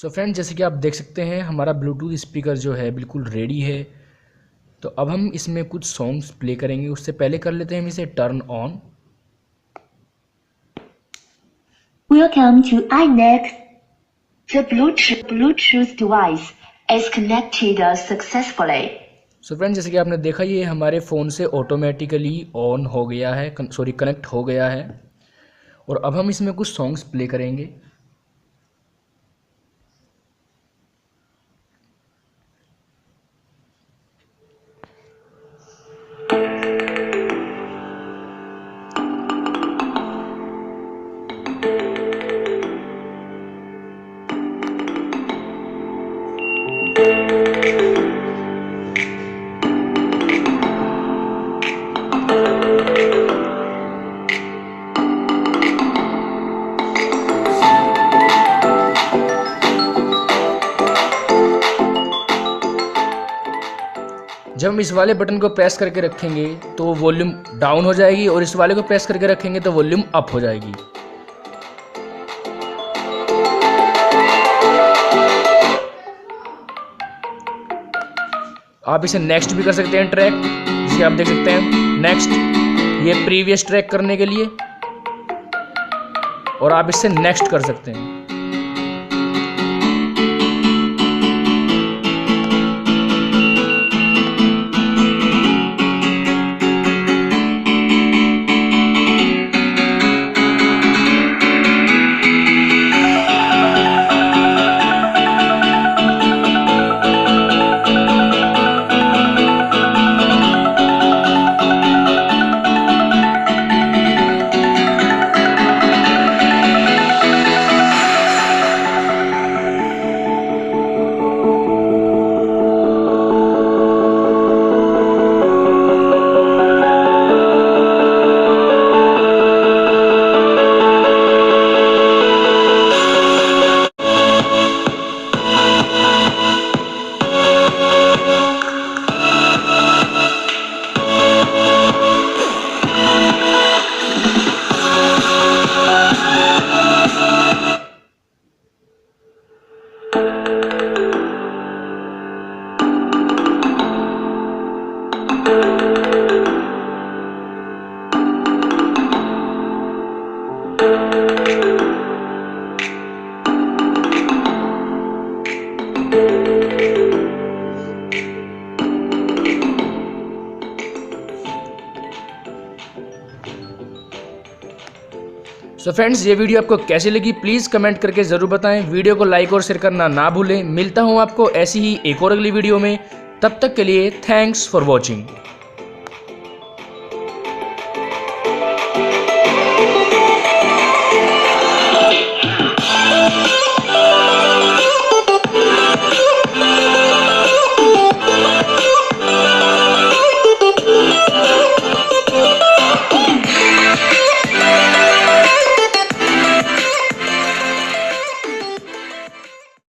So friends, जैसे कि आप देख सकते हैं हमारा ब्लूटूथ स्पीकर जो है बिल्कुल रेडी है। तो अब हम इसमें कुछ सॉन्ग्स प्ले करेंगे। उससे पहले कर लेते हैं हम इसे turn on. Welcome to iNext. The Bluetooth device is connected successfully. So friends, जैसे कि आपने देखा ये हमारे फ़ोन से ऑटोमेटिकली ऑन हो गया है, कनेक्ट हो गया है। और अब हम इसमें कुछ सॉन्ग्स प्ले करेंगे। जब हम इस वाले बटन को प्रेस करके रखेंगे तो वॉल्यूम डाउन हो जाएगी और इस वाले को प्रेस करके रखेंगे तो वॉल्यूम अप हो जाएगी। आप इसे नेक्स्ट भी कर सकते हैं ट्रैक, जिसे आप देख सकते हैं नेक्स्ट, ये प्रीवियस ट्रैक करने के लिए, और आप इससे नेक्स्ट कर सकते हैं। सो फ्रेंड्स, ये वीडियो आपको कैसी लगी प्लीज़ कमेंट करके ज़रूर बताएं। वीडियो को लाइक और शेयर करना ना भूलें। मिलता हूँ आपको ऐसी ही एक और अगली वीडियो में। तब तक के लिए थैंक्स फॉर वॉचिंग।